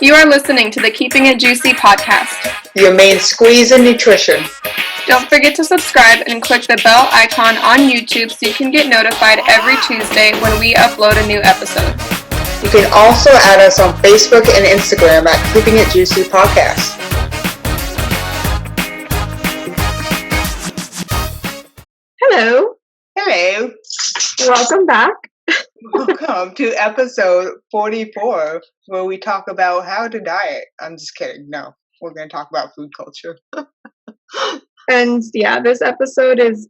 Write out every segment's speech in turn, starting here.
You are listening to the Keeping It Juicy podcast, your main squeeze in nutrition. Don't forget to subscribe and click the bell icon on YouTube so you can get notified every Tuesday when we upload a new episode. You can also add us on Facebook and Instagram at Keeping It Juicy Podcast. Hello. Hello. Welcome back. Welcome to episode 44, where we talk about how to diet. I'm just kidding. No, we're going to talk about food culture. And yeah, this episode is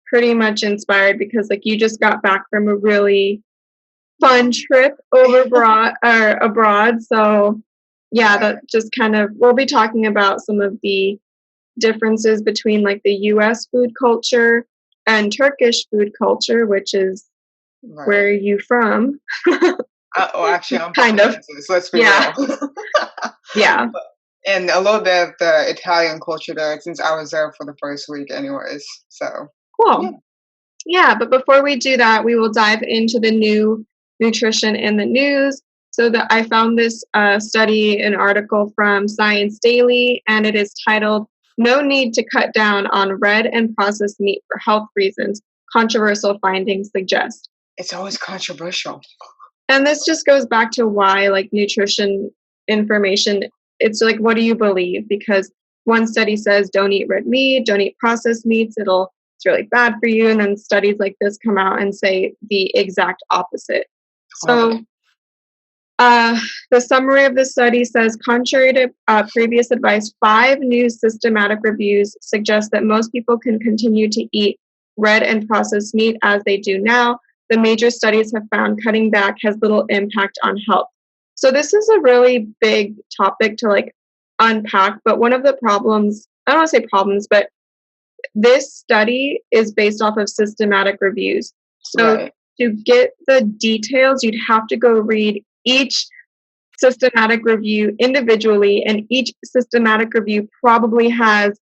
pretty much inspired because you just got back from a really fun trip abroad. So yeah, that just kind of, we'll be talking about some of the differences between the US food culture and Turkish food culture, which is where are you from? Actually, I'm kind of. Kansas, let's be real. Yeah. And a little bit of the Italian culture there, since I was there for the first week anyways. So cool. Yeah, but before we do that, we will dive into the new nutrition in the news. So that I found this study, an article from Science Daily, and it is titled, "No Need to Cut Down on Red and Processed Meat for Health Reasons. Controversial Findings Suggest." It's always controversial. And this just goes back to why nutrition information, it's what do you believe? Because one study says don't eat red meat, don't eat processed meats, it's really bad for you. And then studies like this come out and say the exact opposite. So the summary of the study says, contrary to previous advice, 5 new systematic reviews suggest that most people can continue to eat red and processed meat as they do now. The major studies have found cutting back has little impact on health. So this is a really big topic to unpack, but one of the problems, I don't want to say problems, but this study is based off of systematic reviews. So to get the details, you'd have to go read each systematic review individually, and each systematic review probably has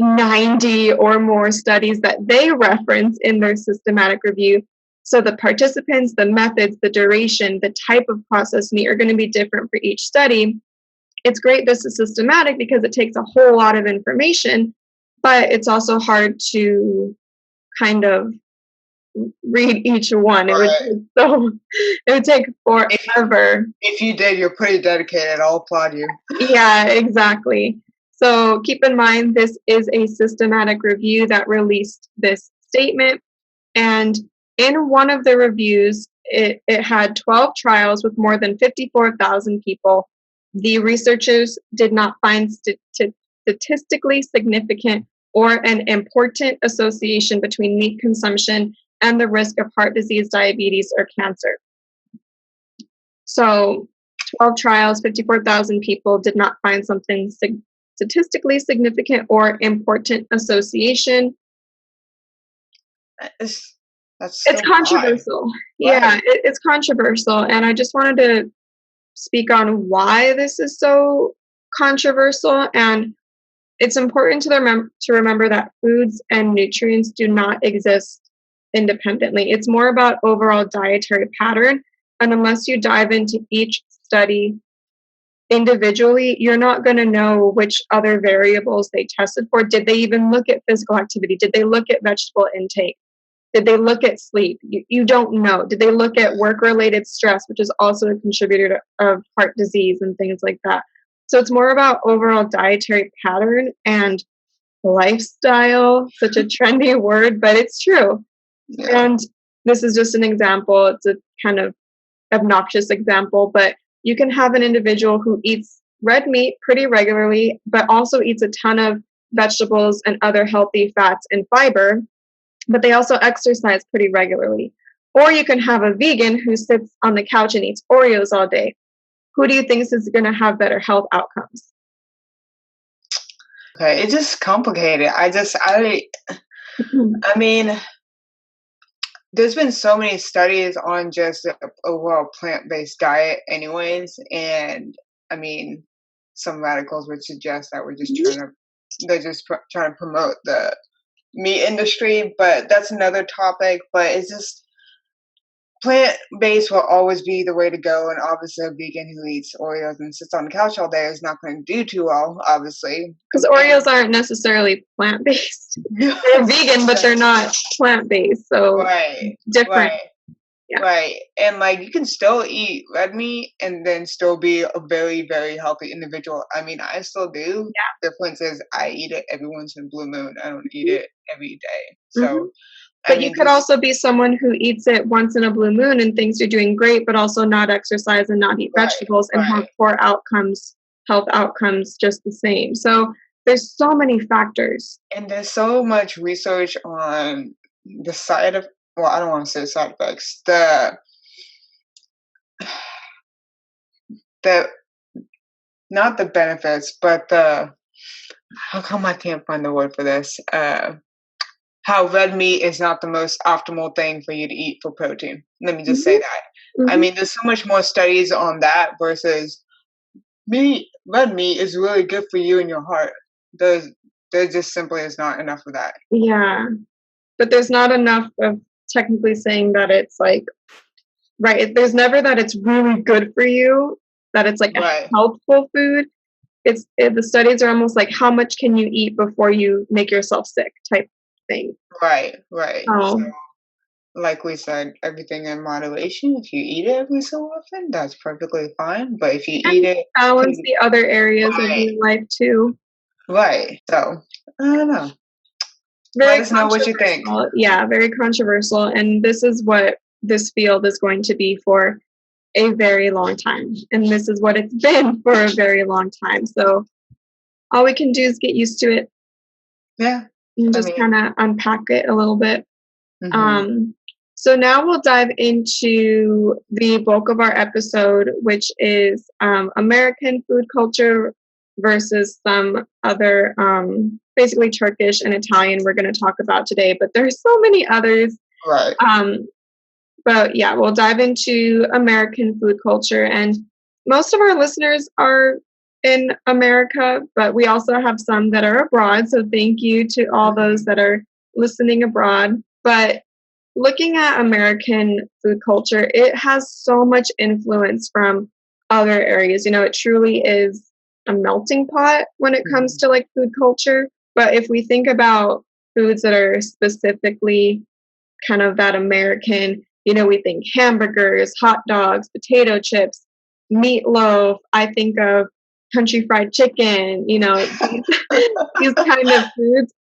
90 or more studies that they reference in their systematic review. So the participants, the methods, the duration, the type of processed meat are going to be different for each study. It's great this is systematic because it takes a whole lot of information, but it's also hard to kind of read each one. It would take forever. If you did, you're pretty dedicated. I'll applaud you. Yeah, exactly. So keep in mind, this is a systematic review that released this statement. And in one of the reviews, it had 12 trials with more than 54,000 people. The researchers did not find statistically significant or an important association between meat consumption and the risk of heart disease, diabetes, or cancer. So 12 trials, 54,000 people did not find something statistically significant or important association. It's controversial. Yeah, it's controversial. And I just wanted to speak on why this is so controversial. And it's important to remember that foods and nutrients do not exist independently. It's more about overall dietary pattern. And unless you dive into each study individually, you're not going to know which other variables they tested for. Did they even look at physical activity? Did they look at vegetable intake? Did they look at sleep? You don't know. Did they look at work-related stress, which is also a contributor of heart disease and things like that? So it's more about overall dietary pattern and lifestyle, such a trendy word, but it's true. Yeah. And this is just an example. It's a kind of obnoxious example, but you can have an individual who eats red meat pretty regularly, but also eats a ton of vegetables and other healthy fats and fiber, but they also exercise pretty regularly. Or you can have a vegan who sits on the couch and eats Oreos all day. Who do you think is going to have better health outcomes? Okay, it's just complicated. I mean, there's been so many studies on just the overall plant-based diet anyways, and I mean, some radicals would suggest that they're just trying to promote the meat industry, but that's another topic. But it's just plant-based will always be the way to go, and obviously a vegan who eats Oreos and sits on the couch all day is not going to do too well, obviously. Because Oreos aren't necessarily plant-based. They're vegan, but they're not plant-based, so different. Right. Yeah. Right. And like you can still eat red meat and then still be a very, very healthy individual. I mean, I still do. Yeah. Difference is I eat it every once in a blue moon. I don't eat it every day. So but you could also be someone who eats it once in a blue moon and thinks you're doing great, but also not exercise and not eat vegetables and have poor outcomes, health outcomes just the same. So there's so many factors. And there's so much research on the side of, well, I don't want to say side effects, the not the benefits, but how come I can't find the word for this? How red meat is not the most optimal thing for you to eat for protein. Let me just say that. I mean, there's so much more studies on that versus red meat is really good for you and your heart. There just simply is not enough of that. Yeah. But there's not enough of technically saying that it's like, there's never that it's really good for you, that it's like a healthful food. The studies are almost like how much can you eat before you make yourself sick type thing. Right. So, like we said, everything in moderation. If you eat it every so often, that's perfectly fine. But if you eat it, balance the other areas of your life too. Right. So I don't know. Let us know what you think. Yeah, very controversial. And this is what this field is going to be for a very long time. And this is what it's been for a very long time. So all we can do is get used to it. Yeah. And just kind of unpack it a little bit. So now we'll dive into the bulk of our episode, which is American food culture versus some other, basically Turkish and Italian we're going to talk about today, but there's so many others. Right. But yeah, we'll dive into American food culture, and most of our listeners are in America, but we also have some that are abroad. So thank you to all those that are listening abroad. But looking at American food culture, it has so much influence from other areas. You know, it truly is a melting pot when it comes to like food culture. But if we think about foods that are specifically kind of that American, you know, we think hamburgers, hot dogs, potato chips, meatloaf. I think of country fried chicken, you know, these kind of foods.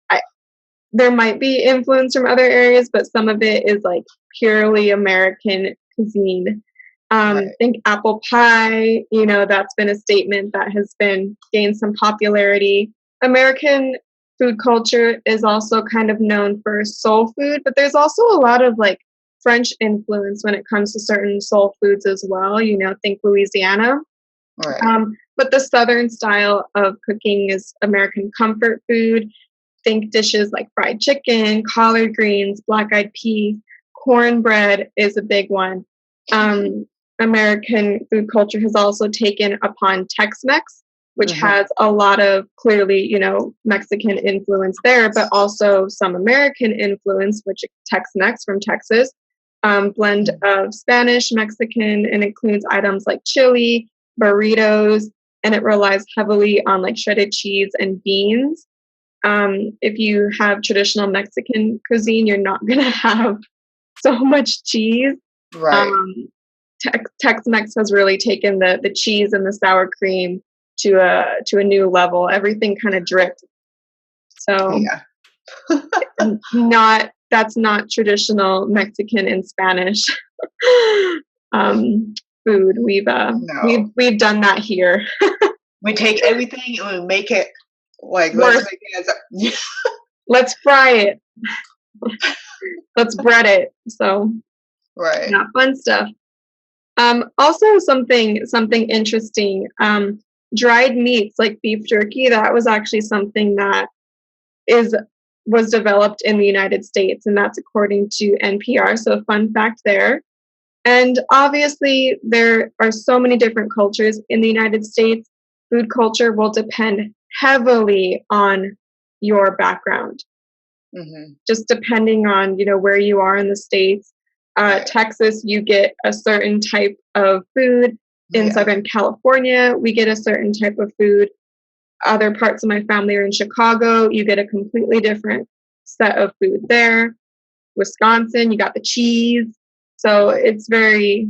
There might be influence from other areas, but some of it is like purely American cuisine. I think apple pie, you know, that's been a statement that has been gained some popularity. American food culture is also kind of known for soul food, but there's also a lot of like French influence when it comes to certain soul foods as well. You know, think Louisiana. But the Southern style of cooking is American comfort food. Think dishes like fried chicken, collard greens, black-eyed peas, cornbread is a big one. American food culture has also taken upon Tex-Mex, which has a lot of clearly, you know, Mexican influence there, but also some American influence, which Tex-Mex from Texas, blend of Spanish, Mexican, and includes items like chili, burritos, and it relies heavily on like shredded cheese and beans. If you have traditional Mexican cuisine, you're not going to have so much cheese. Tex-Mex has really taken the cheese and the sour cream to a new level. Everything kind of drips. So that's not traditional Mexican and Spanish food. We've done that here. We take everything and we make it like let's fry it. Let's bread it. So yeah, fun stuff. Also something interesting. Dried meats like beef jerky, that was actually something that was developed in the United States, and that's according to NPR. So fun fact there. And obviously there are so many different cultures in the United States. Food culture will depend heavily on your background. Just depending on, you know, where you are in the States. Right. Texas, you get a certain type of food. In Southern California, we get a certain type of food. Other parts of my family are in Chicago. You get a completely different set of food there. Wisconsin, you got the cheese. So it's very,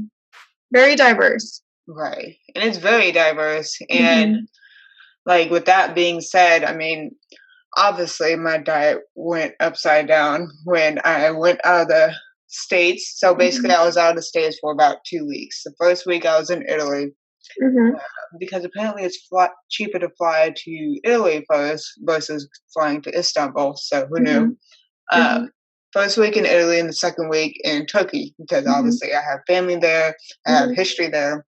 very diverse. Right. And it's very diverse. And like with that being said, I mean, obviously my diet went upside down when I went out of the States. So basically I was out of the States for about 2 weeks. The first week I was in Italy. Because apparently it's cheaper to fly to Italy first versus flying to Istanbul. So who knew? First week in Italy and the second week in Turkey, because obviously I have family there, I have history there.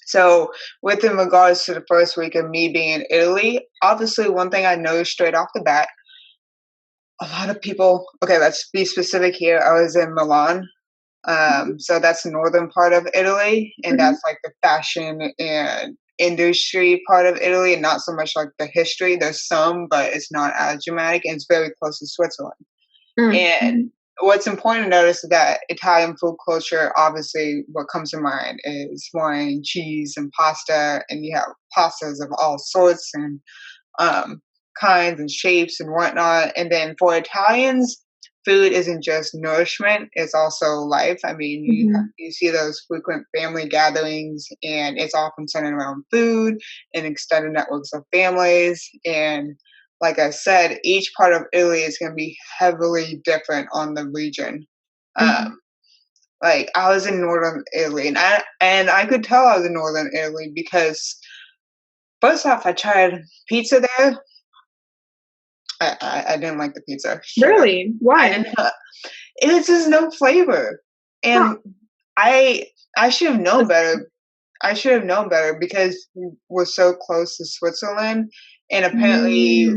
So with in regards to the first week of me being in Italy, obviously one thing I noticed straight off the bat, a lot of people, okay, let's be specific here. I was in Milan. So that's the northern part of Italy, and that's like the fashion and industry part of Italy, and not so much like the history. There's some, but it's not as dramatic, and it's very close to Switzerland. And what's important to notice is that Italian food culture, obviously, what comes to mind is wine, cheese, and pasta, and you have pastas of all sorts and kinds and shapes and whatnot. And then for Italians, food isn't just nourishment, it's also life. I mean, you see those frequent family gatherings, and it's often centered around food and extended networks of families. And like I said, each part of Italy is going to be heavily different on the region. Like I was in northern Italy, and I could tell I was in northern Italy because first off, I tried pizza there. I didn't like the pizza. Really? Why? It was just no flavor, and I should have known better. I should have known better because we're so close to Switzerland, and apparently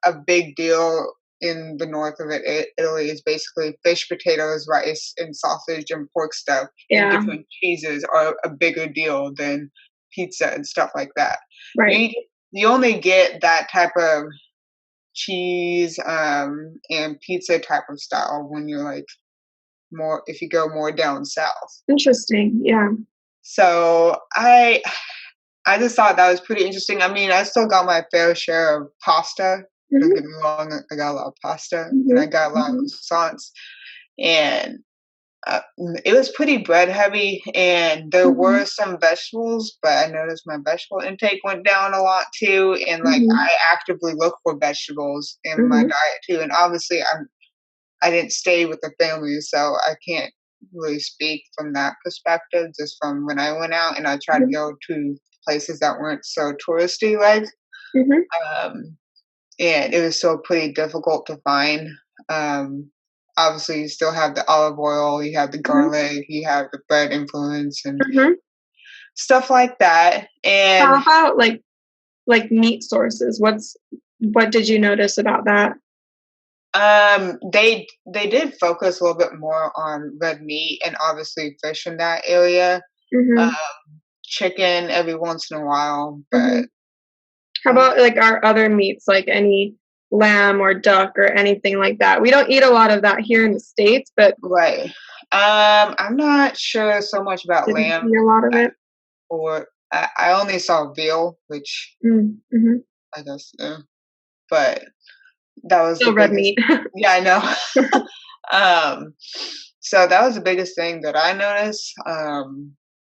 a big deal in the north of Italy is basically fish, potatoes, rice, and sausage and pork stuff. And different cheeses are a bigger deal than pizza and stuff like that. Right. You only get that type of cheese and pizza type of style when you're like more, if you go more down south. Interesting. Yeah. So I just thought that was pretty interesting. I mean, I still got my fair share of pasta. Don't get me wrong, I got a lot of pasta and I got a lot of croissants, and it was pretty bread heavy, and there were some vegetables, but I noticed my vegetable intake went down a lot too, and like I actively look for vegetables in my diet too, and obviously I didn't stay with the family, so I can't really speak from that perspective, just from when I went out and I tried to go to places that weren't so touristy like. And it was still pretty difficult to find. Obviously, you still have the olive oil, you have the garlic, you have the bread influence, and stuff like that. And how about like meat sources? What did you notice about that? They did focus a little bit more on red meat and obviously fish in that area. Chicken every once in a while, but how about like our other meats, like any lamb or duck or anything like that? We don't eat a lot of that here in the States, but right. I'm not sure so much about lamb. See a lot of it. Or I only saw veal, which I guess, but that was still the red biggest, meat. yeah, I know. So that was the biggest thing that I noticed.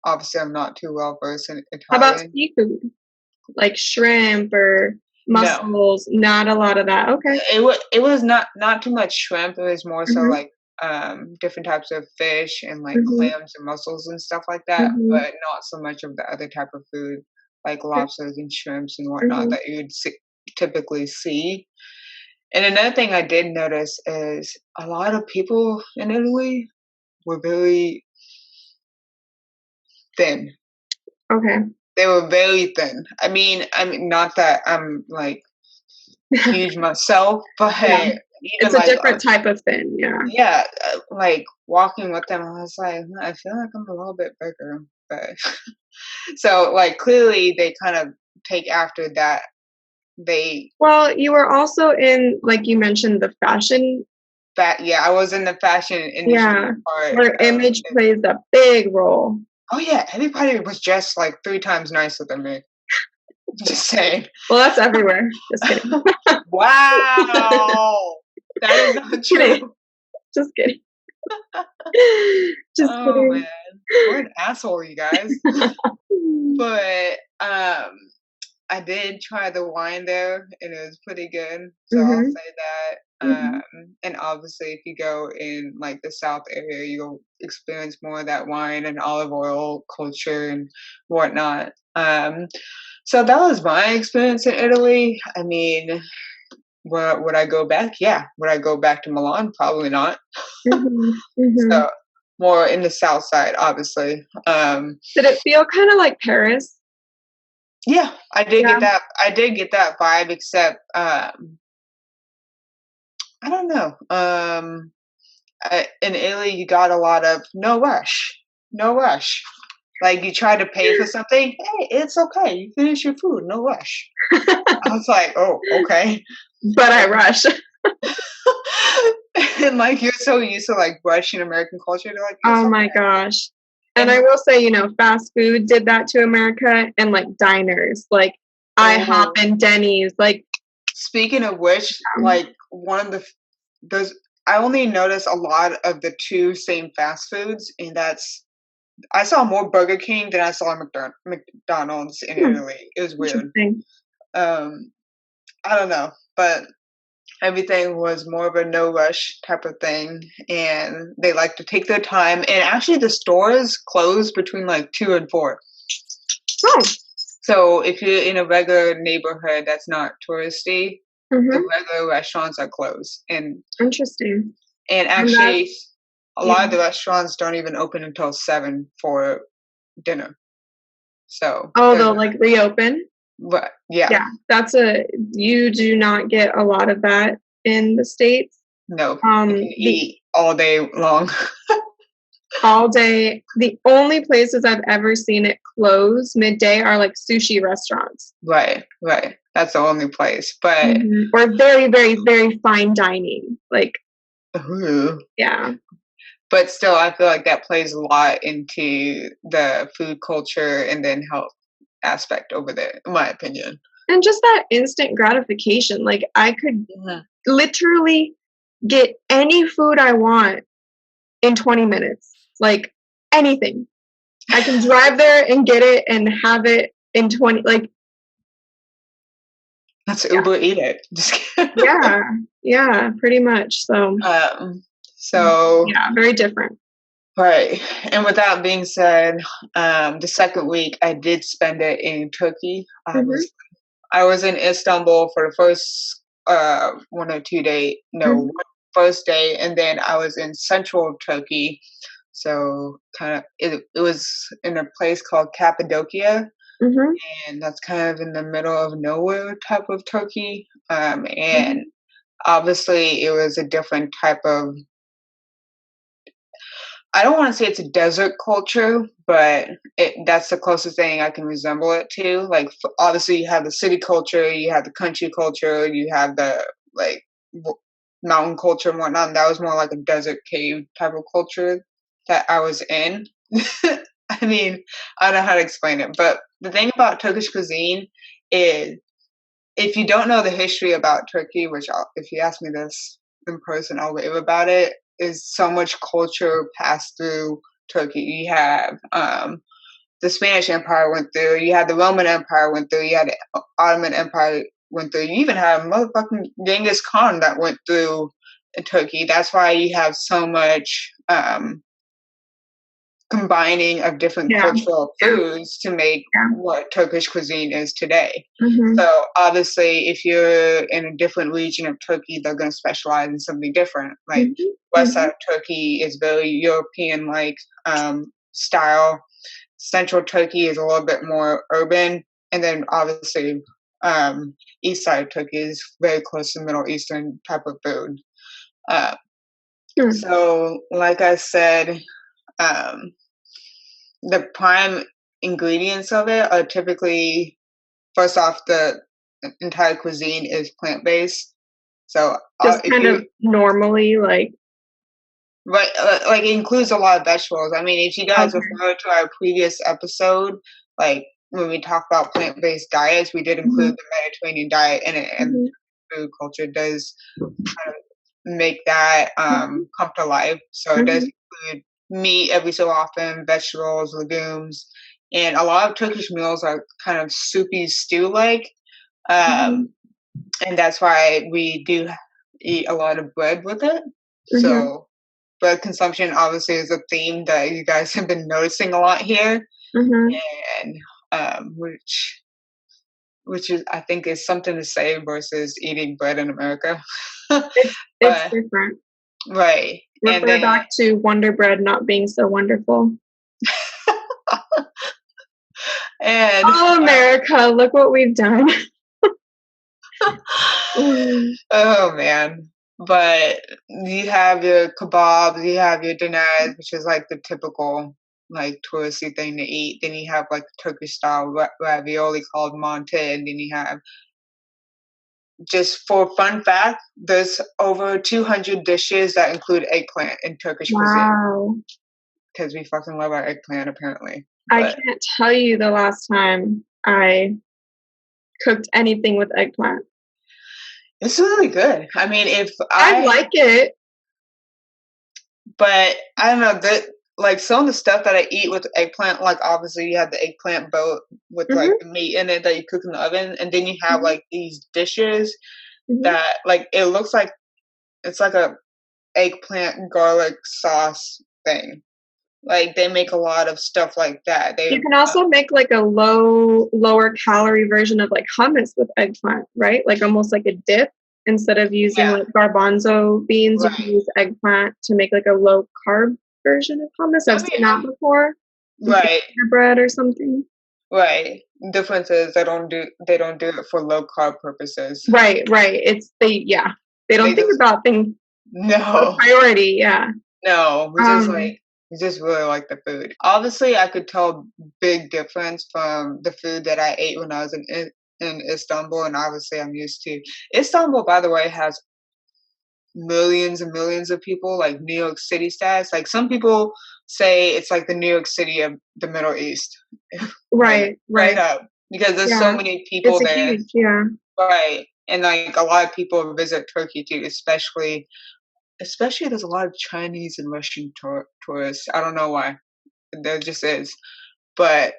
Obviously, I'm not too well versed in Italian. How about seafood, like shrimp or mussels? No. Not a lot of that. Okay. It was not too much shrimp. It was more so like different types of fish and like clams and mussels and stuff like that, but not so much of the other type of food like lobsters and shrimps and whatnot that you'd typically see. And another thing I did notice is a lot of people in Italy were very thin. Okay. They were very thin. I mean, not that I'm like huge myself, but it's a different type of thin. Yeah, like walking with them, I was like, I feel like I'm a little bit bigger, but so like clearly they kind of take after that. Well, you were also in, like you mentioned, the fashion I was in the fashion industry part. Where image plays a big role. Oh yeah, everybody was just like 3 times nicer than me. Just saying. Well, that's everywhere. Just kidding. Wow. That is not true. Just kidding. Just Oh kidding. man. What an asshole, you guys. But I did try the wine there and it was pretty good. So I'll say that. And obviously if you go in like the South area, you'll experience more of that wine and olive oil culture and whatnot. So that was my experience in Italy. I mean, would I go back? Yeah. Would I go back to Milan? Probably not. So more in the South side, obviously. Did it feel kind of like Paris? Yeah, I did get that. I did get that vibe, except I don't know. In Italy, you got a lot of no rush, no rush. Like you try to pay for something, hey, it's okay. You finish your food, no rush. I was like, oh, okay. But I rush. And like you're so used to like rushing American culture, they're like, oh my gosh. And I will say, fast food did that to America, and like diners, like IHOP and Denny's, like. Speaking of which, like one of those, I only noticed a lot of the 2 same fast foods, and I saw more Burger King than I saw McDonald's in Italy. It was weird. I don't know, but everything was more of a no rush type of thing, and they like to take their time. And actually, the stores close between like 2 and 4. Oh. So if you're in a regular neighborhood that's not touristy, the regular restaurants are closed. And interesting. And actually, a lot of the restaurants don't even open until 7 for dinner. So they'll like reopen. But yeah, you do not get a lot of that in the States. No, you can eat all day long. All day. The only places I've ever seen it close midday are like sushi restaurants. Right. That's the only place, but or very, very, very fine dining, like. Yeah. But still, I feel like that plays a lot into the food culture and then health aspect over there, in my opinion. And just that instant gratification. Like I could literally get any food I want in 20 minutes. Like anything. I can drive there and get it and have it in 20, like. That's Uber Eat it. Yeah, pretty much. So. Very different. Right. And with that being said, the second week I did spend it in Turkey. I was in Istanbul for the first 1 or 2 day, first day, and then I was in central Turkey. So kind of it was in a place called Cappadocia, and that's kind of in the middle of nowhere type of Turkey. And obviously it was a different type of, I don't want to say it's a desert culture, but that's the closest thing I can resemble it to. Like, obviously, you have the city culture, you have the country culture, you have the like mountain culture and whatnot. And that was more like a desert cave type of culture that I was in. I mean, I don't know how to explain it, but the thing about Turkish cuisine is, if you don't know the history about Turkey, which if you ask me this in person, I'll rave about it, is so much culture passed through Turkey. You have the Spanish Empire went through, you had the Roman Empire went through, you had the Ottoman Empire went through, you even have motherfucking Genghis Khan that went through Turkey. That's why you have so much combining of different cultural foods to make what Turkish cuisine is today. So obviously, if you're in a different region of Turkey, they're going to specialize in something different. Like west side of Turkey is very European-like style. Central Turkey is a little bit more urban, and then obviously east side of Turkey is very close to Middle Eastern type of food. So, like I said, the prime ingredients of it are typically, first off, the entire cuisine is plant-based. So Just if kind you of normally, like. Right, like it includes a lot of vegetables. I mean, if you guys Okay. refer to our previous episode, like when we talked about plant-based diets, we did include Mhm. the Mediterranean diet, and Mhm. food culture does kind of make that Mhm. come to life. So it does Mhm. include meat every so often, vegetables, legumes, and a lot of Turkish meals are kind of soupy stew-like, um, Mhm. and that's why we do eat a lot of bread with it. Mhm. So bread consumption obviously is a theme that you guys have been noticing a lot here, Mhm. and which is I think is something to say versus eating bread in America. It's But different. right, and Refer then back to Wonder Bread not being so wonderful. and Oh, America, look what we've done. Mm. oh man. But you have your kebabs, you have your dinars, which is like the typical like touristy thing to eat. Then you have like Turkish style ravioli called mante, and then you have just for fun fact, there's over 200 dishes that include eggplant in Turkish cuisine Wow. because we fucking love our eggplant apparently. I But can't tell you the last time I cooked anything with eggplant. it's really good. I mean, if I I, like it. but I don't know that like some of the stuff that I eat with eggplant, like obviously you have the eggplant boat with like Mhm. the meat in it that you cook in the oven, and then you have Mhm. like these dishes Mhm. that like it looks like it's like a eggplant garlic sauce thing. Like they make a lot of stuff like that. You They can also make like a lower calorie version of like hummus with eggplant, right? Like almost like a dip. Instead of using yeah, like garbanzo beans, you can right, use eggplant to make like a low carb version of hummus. I've I mean, seen that before with like right, bread or something. right. Difference is they don't do it for low carb purposes. Right, right. Yeah. They don't They think just about things a no, priority, yeah. no. Um, We just really like the food. Obviously, I could tell big difference from the food that I ate when I was in Istanbul, and obviously I'm used to Istanbul. By the way, has millions and millions of people, like New York City stats. Like some people say it's like the New York City of the Middle East. Like right, right right. up because there's so Yeah. many people It's a there, huge, yeah. right? And like a lot of people visit Turkey too, especially there's a lot of Chinese and Russian tourists. I don't know why, there just is. But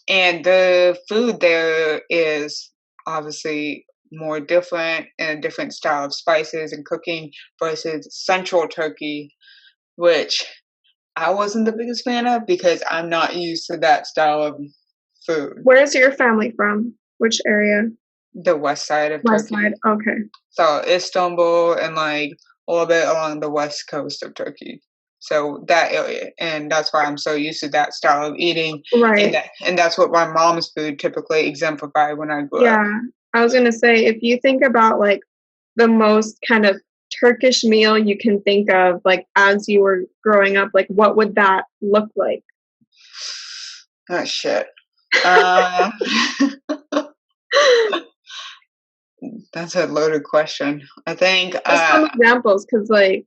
and the food there is obviously more different and a different style of spices and cooking versus Central Turkey, which I wasn't the biggest fan of because I'm not used to that style of food. Where's your family from? Which area? The west side of West side. Turkey. Okay. So Istanbul and like a little bit along the west coast of Turkey. So that area, and that's why I'm so used to that style of eating, Right. and that's what my mom's food typically exemplified when I grew up. Yeah. I was gonna say, if you think about like the most kind of Turkish meal you can think of, like as you were growing up, like what would that look like? Oh shit. Uh, that's a loaded question. I think Just some examples, because like,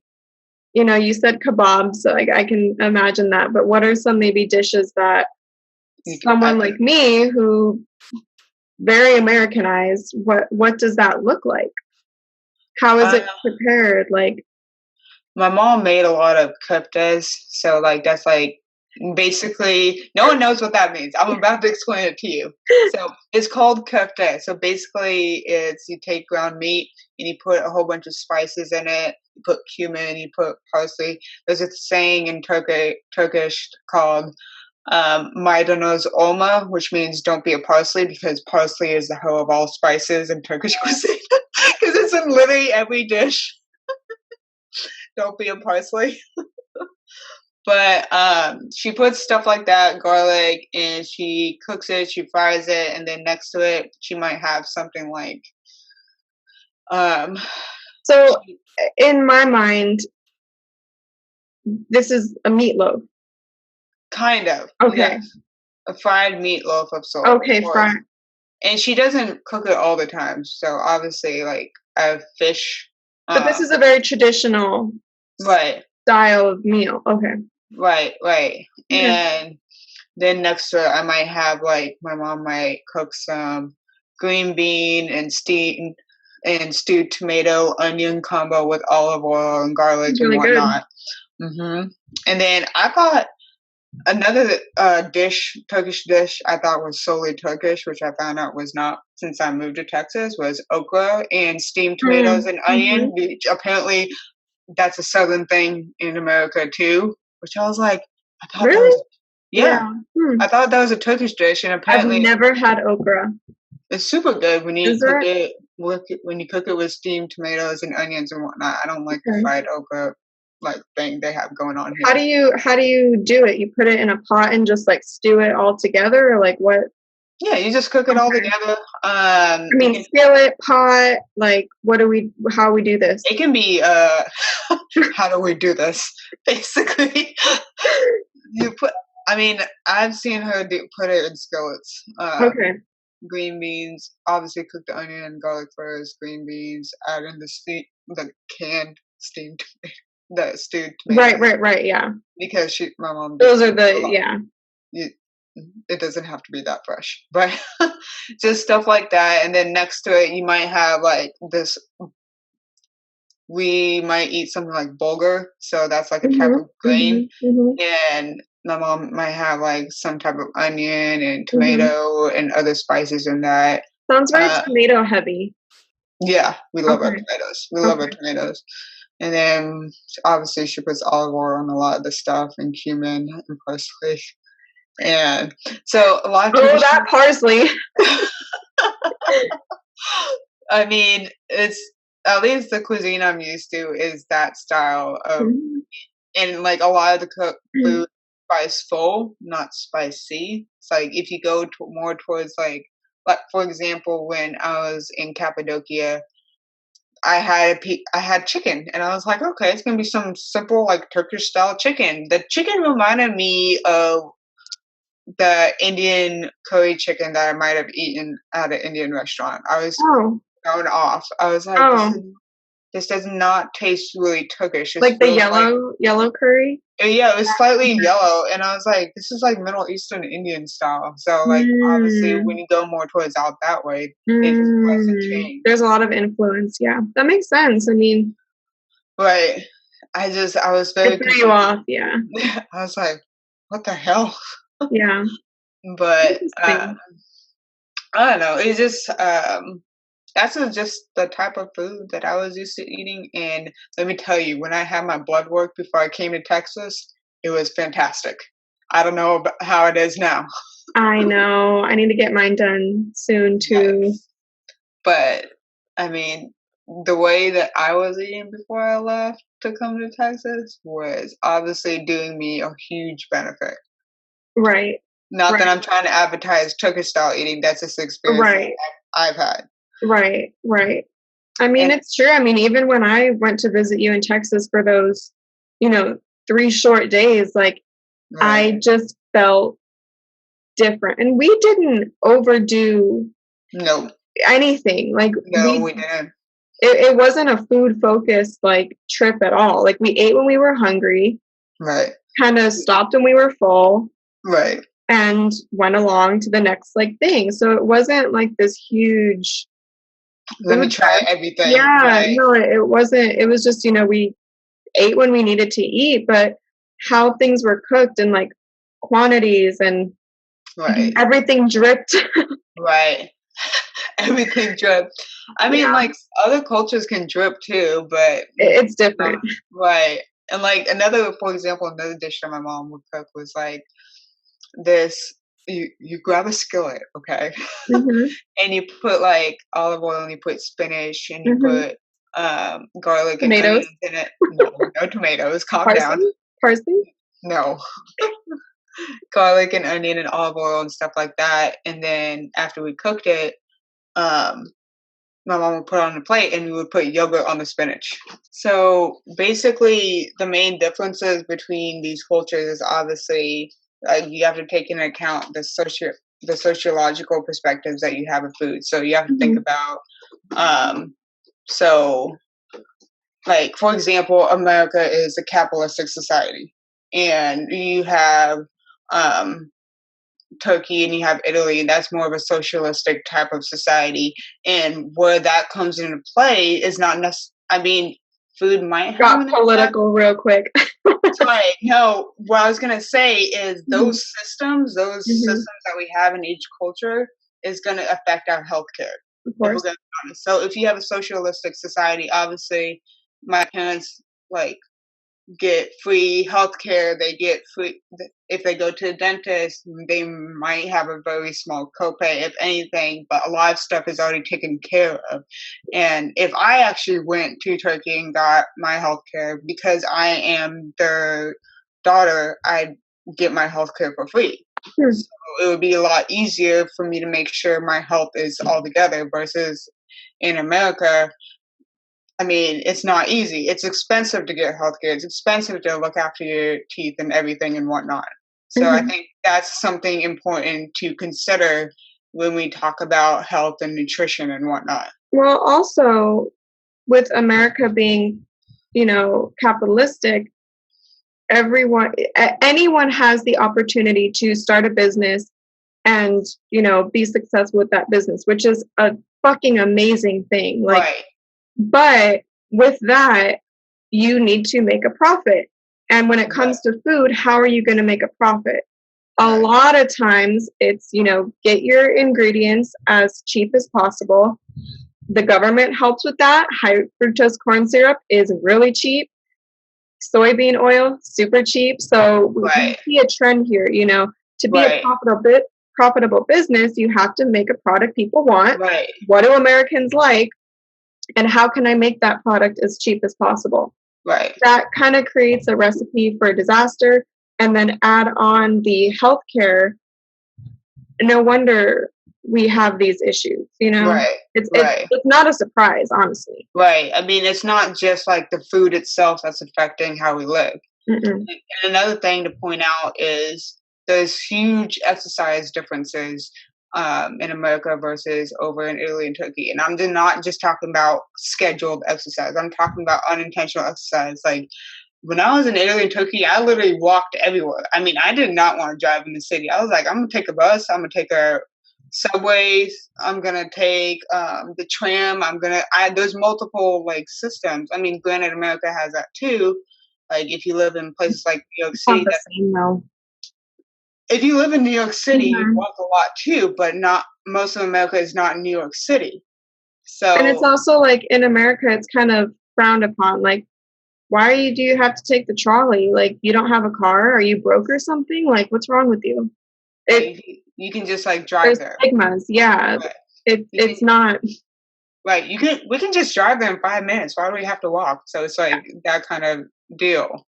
you said kebabs, so like I can imagine that. But what are some maybe dishes that I someone can. like me who very Americanized, what does that look like? How is Uh, it prepared? Like, my mom made a lot of koftas, so like that's like basically no one knows what that means. I'm about to explain it to you. So it's called kofta. So basically, it's you take ground meat and you put a whole bunch of spices in it. You put cumin, you put parsley. There's a saying in Turkish called maydanoz olma, which means don't be a parsley because parsley is the hoe of all spices in Turkish cuisine because it's in literally every dish. Don't be a parsley. But she puts stuff like that, garlic, and she cooks it, she fries it, and then next to it, she might have something like um, so in my mind, this is a meatloaf. kind of, Okay. yes, a fried meatloaf of Okay, sorts. fine. And she doesn't cook it all the time, so obviously, like I have fish. But this is a very traditional style of meal. Okay. Right. And then next to it, I might have like my mom might cook some green bean and stewed tomato onion combo with olive oil and garlic and whatnot. And then I got another Turkish dish I thought was solely Turkish, which I found out was not since I moved to Texas, was okra and steamed tomatoes and onion. Which apparently that's a southern thing in America too, which I was like, I thought that was, I thought that was a Turkish dish, and apparently I've never had okra. It's super good when you cook it. When you cook it with steamed tomatoes and onions and whatnot. I don't like the fried okra thing they have going on here. How do you do it? You put it in a pot and just like stew it all together, or like what? Yeah, you just cook it all together. I mean, skillet, pot. Like, how we do this? It can be. How do we do this? Basically, you put. I mean, I've seen her put it in skillets. Green beans, obviously cook the onion and garlic first. Green beans, add in the canned steamed tomato, the stewed tomato. Right, yeah. Because my mom. Those are the It doesn't have to be that fresh, but just stuff like that. And then next to it, you might have like this. We might eat something like bulgur, so that's like a type of grain, and my mom might have like some type of onion and tomato and other spices in that. Sounds very tomato heavy. Yeah, we love our tomatoes. We love our tomatoes. And then obviously she puts olive oil on a lot of the stuff and cumin and parsley. And so a lot of that parsley. I mean, it's at least the cuisine I'm used to is that style of, and like a lot of the food spiceful, not spicy. It's like if you go more towards like for example, when I was in Cappadocia, I had chicken, and I was like, okay, it's gonna be some simple like Turkish style chicken. The chicken reminded me of the Indian curry chicken that I might have eaten at an Indian restaurant. I was thrown off. I was like, this does not taste really Turkish. It's like the yellow curry? Yeah, it was slightly yellow, and I was like, this is like Middle Eastern Indian style. So like obviously when you go more towards out that way, it doesn't change. There's a lot of influence, yeah. That makes sense. I mean, right. I was very confused. You off, yeah. I was like, what the hell? Yeah. But I don't know. It's just that's just the type of food that I was used to eating. And let me tell you, when I had my blood work before I came to Texas, it was fantastic. I don't know how it is now. I know. I need to get mine done soon too. Yes. But I mean, the way that I was eating before I left to come to Texas was obviously doing me a huge benefit. Right. Not that I'm trying to advertise Turkish style eating. That's just the experience I've had. Right. I mean, it's true. I mean, even when I went to visit you in Texas for those, 3 short days, like I just felt different. And we didn't overdo anything. Like we didn't. It wasn't a food focused like trip at all. Like we ate when we were hungry. Right. Kind of stopped when we were full. Right. And went along to the next like thing. So it wasn't like this huge. Let me try everything. Yeah, no, it wasn't. It was just, we ate when we needed to eat, but how things were cooked and like quantities and everything dripped. Right. Everything dripped. I mean, like other cultures can drip too, but it's different. Right. And like for example, another dish that my mom would cook was like this. You grab a skillet, okay, and you put like olive oil, and you put spinach, and you put garlic tomatoes. And onions in it. No tomatoes. Calm down. Parsley? No. Garlic and onion and olive oil and stuff like that. And then after we cooked it, my mom would put it on the plate, and we would put yogurt on the spinach. So basically, the main differences between these cultures is obviously. You have to take into account the sociological perspectives that you have of food. So you have to think about So, like, for example, America is a capitalistic society, and you have um, Turkey and you have Italy, and that's more of a socialistic type of society. And where that comes into play is not necessarily, I mean, food might have Got an impact. political real quick. Right. No, what I was going to say is Mhm. those Mhm. systems that we have in each culture is going to affect our healthcare. Of If we're course. going to be honest. So if you have a socialistic society, obviously my parents like get free healthcare. They get free if they go to a dentist. They might have a very small copay, if anything, but a lot of stuff is already taken care of. And if I actually went to Turkey and got my healthcare because I am their daughter, I'd get my healthcare for free. Hmm. So it would be a lot easier for me to make sure my health is all together versus in America, I mean, it's not easy. It's expensive to get healthcare. It's expensive to look after your teeth and everything and whatnot. So I Mhm. think that's something important to consider when we talk about health and nutrition and whatnot. Well, also with America being, capitalistic, anyone has the opportunity to start a business and, be successful with that business, which is a fucking amazing thing. Like, Right, but with that, you need to make a profit. And when it right, comes to food, how are you going to make a profit? A right, lot of times it's, get your ingredients as cheap as possible. The government helps with that. High fructose corn syrup is really cheap. Soybean oil, super cheap. So we right, see a trend here, to be a right, profitable business, you have to make a product people want. right, What do Americans like? And how can I make that product as cheap as possible? right, That kind of creates a recipe for disaster. And then add on the healthcare. No wonder we have these issues, right, It's right, not a surprise, honestly. right. I mean, it's not just like the food itself that's affecting how we live. Mm-mm. And another thing to point out is there's huge exercise differences in America versus over in Italy and Turkey. And I'm not just talking about scheduled exercise. I'm talking about unintentional exercise. Like when I was in Italy and Turkey, I literally walked everywhere. I mean, I did not want to drive in the city. I was like, I'm gonna take a bus. I'm gonna take a subways. I'm gonna take the tram. There's multiple like systems. I mean, granted, America has that too. Like if you live in places like New York It's not City, the that same though. if you live in New York City, you Mhm. walk a lot too. But not most of America is not New York City. And it's So also like in America, it's kind of frowned upon. Like, do you have to take the trolley? Like, you don't have a car? Are you broke or something? Like, what's wrong with you? It like you can just like drive There's there. stigmas. Yeah, Right. You can it's not. Right, we can just drive there in 5 minutes. Why do we have to walk? So it's like that kind of deal.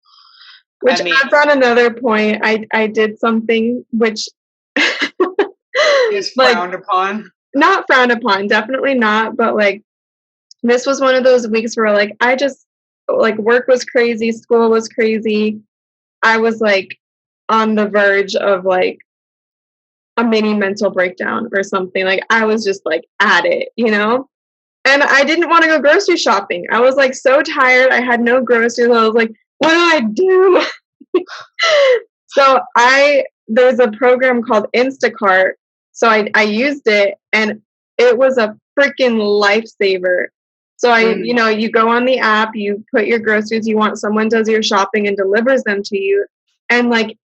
I Which mean, adds on another point. I did something which, it's like, frowned upon. not frowned upon, definitely not. But like, this was one of those weeks where like I just like work was crazy, school was crazy. I was like on the verge of like a mini mental breakdown or something. Like I was just like at it. And I didn't want to go grocery shopping. I was like so tired. I had no groceries. I was like, what do I do? So there's a program called Instacart. So I used it and it was a freaking lifesaver. So Mm, you go on the app, you put your groceries you want, someone does your shopping and delivers them to you. And like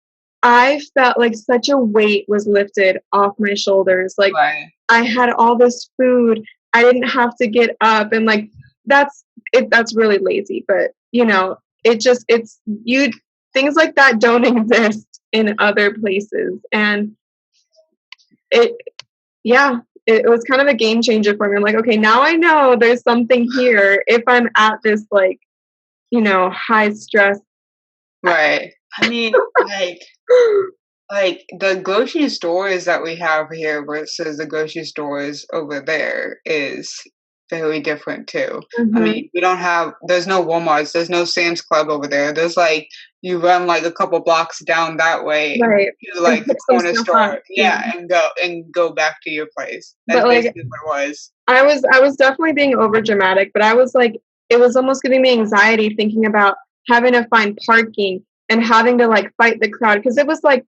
I felt like such a weight was lifted off my shoulders. Like right, I had all this food. I didn't have to get up and like that's that's really lazy, but it's you things like that don't exist in other places. And it yeah, it was kind of a game changer for me. I'm like, okay, now I know there's something here if I'm at this like, high stress. right. I mean, like the grocery stores that we have here versus the grocery stores over there is very different too. Mm-hmm. I mean, there's no Walmarts, there's no Sam's Club over there. There's like, you run like a couple blocks down that way right. to like the corner store. Yeah, and go back to your place. That's basically what it was. I was definitely being over dramatic, but I was like, it was almost giving me anxiety thinking about having to find parking and having to like fight the crowd, because it was like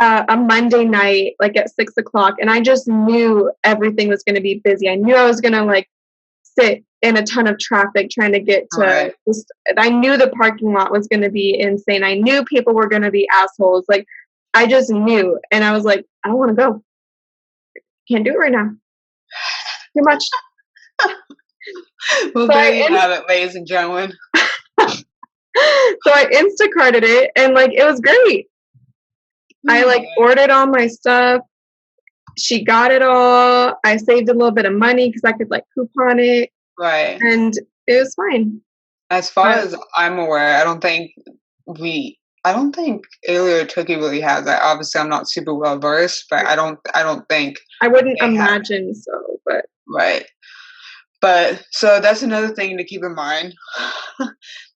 a Monday night, like at 6:00, and I just knew everything was going to be busy. I knew I was going to like sit in a ton of traffic trying to get to I knew the parking lot was going to be insane. I knew people were going to be assholes. Like, I just knew, and I was like, I don't want to go. Can't do it right now. Too much. Well, so there you have it, ladies and gentlemen. So I Instacarted it, and like, it was great. I like ordered all my stuff. She got it all. I saved a little bit of money because I could like coupon it. Right. And it was fine. As far as I'm aware, I don't think Italy or Turkey really has that. Obviously, I'm not super well versed, but I don't think. I wouldn't imagine so, but. Right. But so that's another thing to keep in mind.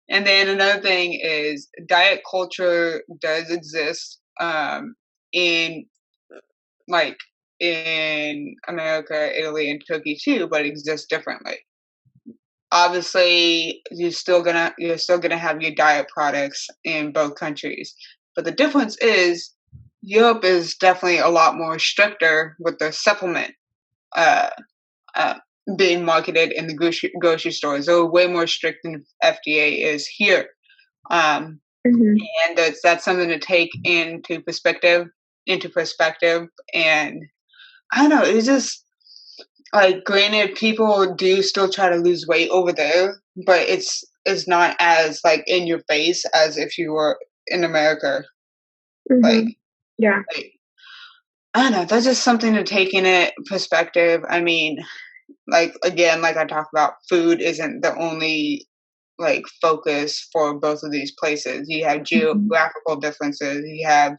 And then another thing is diet culture does exist in America, Italy, and Turkey too, but it exists differently. Obviously, you're still gonna have your diet products in both countries, but the difference is Europe is definitely a lot more stricter with their supplement being marketed in the grocery stores. They're way more strict than FDA is here. And that's something to take into perspective. And I don't know, it's just like, granted, people do still try to lose weight over there, but it's not as like in your face as if you were in America. Like, yeah, like, I don't know, that's just something to take in perspective. I mean, like, again, like I talked about, food isn't the only like focus for both of these places. You have geographical differences, you have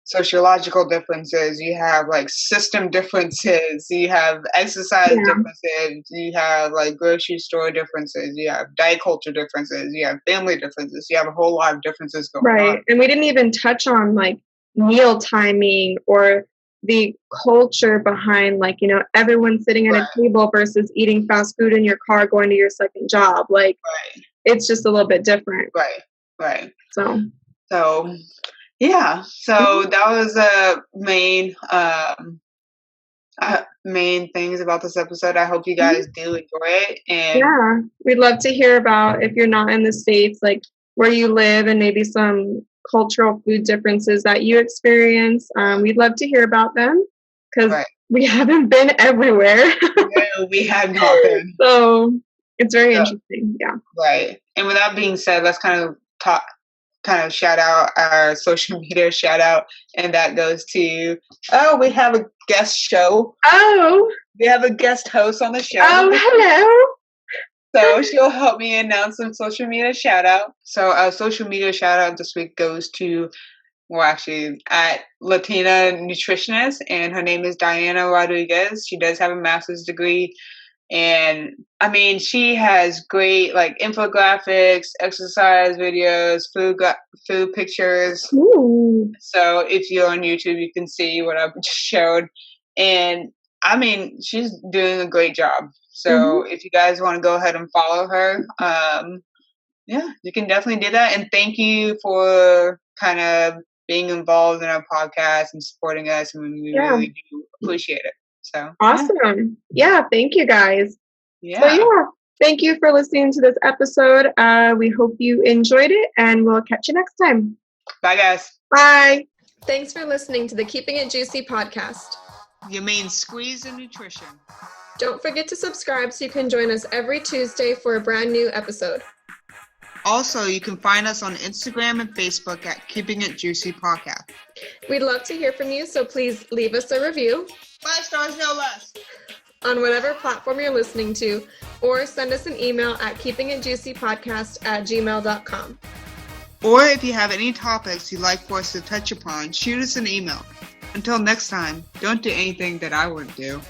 sociological differences, you have like system differences, you have exercise differences, you have like grocery store differences, you have diet culture differences, you have family differences, you have a whole lot of differences going on. And we didn't even touch on like meal timing or the culture behind, like, you know, everyone sitting at a table versus eating fast food in your car going to your second job. Like, it's just a little bit different. Right. So yeah. So that was the main things about this episode. I hope you guys do enjoy it. And yeah, we'd love to hear about, if you're not in the States, like where you live and maybe some cultural food differences that you experience. We'd love to hear about them because we haven't been everywhere. No, we have not been. So it's very interesting. Yeah. Right. And with that being said, let's kind of shout out our social media shout out, and that goes to we have a guest show. We have a guest host on the show. Hello. So she'll help me announce some social media shout out. So our social media shout out this week goes to, at Latina nutritionist, and her name is Diana Rodriguez. She does have a master's degree, and I mean, she has great like infographics, exercise videos, food pictures. Ooh. So if you're on YouTube, you can see what I've just showed, and I mean, she's doing a great job. So if you guys want to go ahead and follow her, you can definitely do that. And thank you for kind of being involved in our podcast and supporting us, and we really do appreciate it. So awesome. Yeah, thank you guys. Yeah. So thank you for listening to this episode. We hope you enjoyed it, and we'll catch you next time. Bye, guys. Bye. Thanks for listening to the Keeping It Juicy podcast. Your main squeeze in nutrition. Don't forget to subscribe so you can join us every Tuesday for a brand new episode. Also, you can find us on Instagram and Facebook at Keeping It Juicy Podcast. We'd love to hear from you, so please leave us a review. 5 stars, no less. On whatever platform you're listening to, or send us an email at keepingitjuicypodcast@gmail.com. Or if you have any topics you'd like for us to touch upon, shoot us an email. Until next time, don't do anything that I wouldn't do.